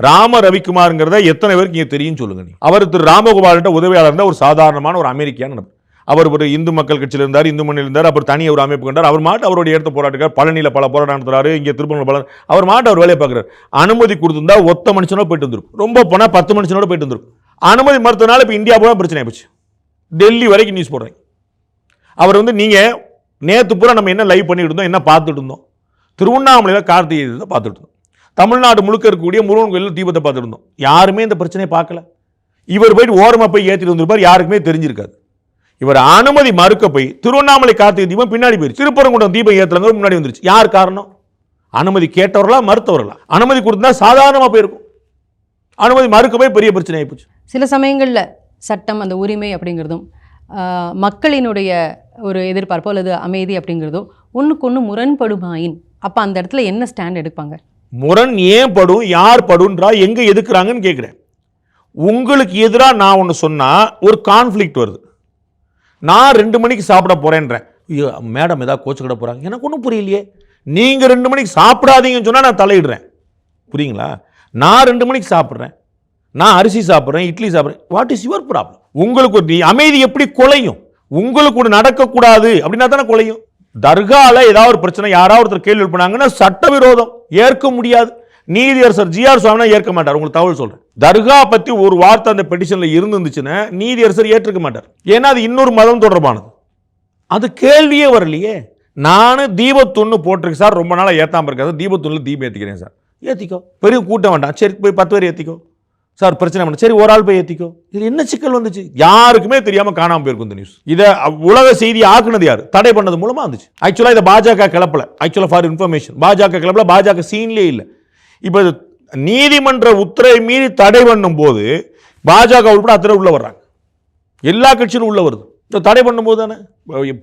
ராம ரவிக்குமார்ங்கிறத எத்தனை பேருக்கு இங்கே தெரியும் சொல்லுங்க. நீ அவர் திரு ராமகோபால் உதவியாளர் இருந்தால் ஒரு சாதாரணமான ஒரு அமெரிக்கான நபர். அவர் ஒரு இந்து மக்கள் கட்சியில் இருந்தார், இந்து மண்ணில் இருந்தார். அப்புறம் தனி ஒரு அமைப்பு கண்டார். அவர் மாட்டு அவருடைய இடத்த போராட்டுக்கார். பழனியில் பல போராட்டம் நடத்துறாரு, இங்கே திருப்பூர் பல அவர் மாட்டு அவர் வேலையை பார்க்குறாரு. அனுமதி கொடுத்திருந்தா ஒத்த மனுஷனோட போயிட்டு வந்துருக்கும், ரொம்ப போனால் 10 மனுஷனோட போயிட்டு வந்துருக்கும். அனுமதி மறுத்தனால இப்போ இந்தியா போல பிரச்சனை ஆயிடுச்சு. டெல்லி வரைக்கும் நியூஸ் போடுறேன். அவர் நீங்கள் நேற்று பூரா நம்ம என்ன லைவ் பண்ணிட்டு இருந்தோம், என்ன பார்த்துட்டு இருந்தோம், திருவண்ணாமலையில் கார்த்திகை தீபத்தை பார்த்துட்டு இருந்தோம். தமிழ்நாடு முழுக்க இருக்கக்கூடிய முருகன் கோயிலில் தீபத்தை பார்த்துட்டு இருந்தோம். யாருமே இந்த பிரச்சனையை பார்க்கல. இவர் போயிட்டு ஓரமாக போய் ஏற்றிட்டு வந்திருப்பார், யாருக்குமே தெரிஞ்சிருக்காது. இவர் அனுமதி மறுக்க போய் திருவண்ணாமலை கார்த்திகை தீபம் பின்னாடி போயிடுச்சு. திருப்பரங்குன்றம் தீபம் ஏற்றுறவங்க முன்னாடி வந்துருச்சு. யார் காரணம்? அனுமதி கேட்டவர்களா மறுத்தவர்களா? அனுமதி கொடுத்தா சாதாரணமாக போயிருக்கும். அனுமதி மறுக்க போய் பெரிய பிரச்சனை ஆயிப்போச்சு. சில சமயங்களில் சட்டம், அந்த உரிமை அப்படிங்கிறதும் மக்களினுடைய ஒரு எதிர்பார்ப்போ அல்லது அமைதி அப்படிங்கிறதோ ஒன்றுக்கு ஒன்று முரண்படுமாயின் அப்போ அந்த இடத்துல என்ன ஸ்டாண்ட் எடுப்பாங்க? முரண் ஏன் படும், யார் படுன்றா, எங்கே எதுக்குறாங்கன்னு கேட்குறேன். உங்களுக்கு எதிராக நான் ஒன்று சொன்னால் ஒரு கான்ஃப்ளிக்ட் வருது. நான் 2 மணிக்கு சாப்பிட போகிறேன்றேன், மேடம் ஏதாவது கோச்சுக்கிட போகிறாங்க, எனக்கு ஒன்றும் புரியலையே. நீங்கள் 2 மணிக்கு சாப்பிடாதீங்கன்னு சொன்னால் நான் தலையிடுறேன். புரியுங்களா? நான் 2 மணிக்கு சாப்பிட்றேன், நான் அரிசி சாப்பிட்றேன், இட்லி சாப்பிட்றேன். What is your problem? உங்களுக்கு ஒரு அமைதி எப்படி குலையும்? உங்களுக்கு ஒரு நடக்கக்கூடாது அப்படின்னா தானே குலையும். தர்காவில் ஏதாவது ஒரு பிரச்சனை, யாராவது ஒருத்தர் கேள்வி எழுப்பினாங்கன்னா சட்டவிரோதம், ஏற்க முடியாது. நீதியரசர் ஜிஆர் சுவாமினா ஏற்க மாட்டார். உங்களுக்கு தகவல் சொல்றேன், தர்கா பத்தி ஒரு வார்த்தை அந்த பெட்டிஷன்ல இருந்துச்சுன்னா நீதியரசர் ஏற்றுக்க மாட்டார். ஏன்னா அது இன்னொரு மதம் தொடர்பானது. அது கேள்வியே வரலையே. நானும் தீபத்துன்னு போட்டிருக்கு சார், ரொம்ப நாளாக ஏற்றாம இருக்காது, தீபத்துன்னு தீபம் ஏற்றிக்கிறேன் சார். ஏற்றிக்கோ, பெரிய கூட்டம் வேண்டாம், சரி போய் 10 பேர் ஏற்றிக்கோ. சார் பிரச்சனை பண்ண, சரி ஒரு ஆள் போய் ஏற்றிக்கோ. இது என்ன சிக்கல் வந்துச்சு? யாருக்குமே தெரியாம காணாம போயிருக்கும் இந்த நியூஸ். இதை உலக செய்தி ஆக்குனது யார்? தடை பண்ணது மூலமா வந்துச்சு. ஆக்சுவலா இதை பாஜக கிளப்பல. ஆக்சுவலா ஃபார் இன்ஃபர்மேஷன், பாஜக கிளப்பல, பாஜக சீன்லேயே இல்லை. இப்போ நீதிமன்ற உத்தரவை மீறி தடை பண்ணும் போது பாஜக உட்பட அத்தனை உள்ள வர்றாங்க, எல்லா கட்சியும் உள்ள வருது. இந்த தடை பண்ணும்போது தானே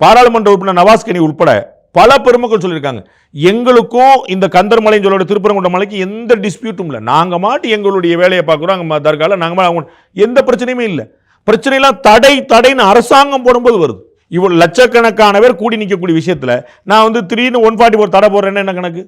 பாராளுமன்ற உறுப்பினர் நவாஸ்கனி உட்பட பல பெருமக்கள் சொல்லியிருக்காங்க, எங்களுக்கும் இந்த கந்தர்மலை சொல்லோட திருப்பரங்குன்ற மலைக்கு எந்த டிஸ்பியூட்டும் இல்லை, நாங்கள் மாட்டி எங்களுடைய வேலையை பார்க்குறோம், அங்கே தர்காவில் நாங்கள் எந்த பிரச்சனையுமே இல்லை. பிரச்சனையெல்லாம் தடைன்னு அரசாங்கம் போடும்போது வருது. இவ்வளோ லட்சக்கணக்கான பேர் கூடி நிற்கக்கூடிய விஷயத்தில் நான் திடீர்னு 144 தடை போடுறேன்னு என்ன கணக்கு?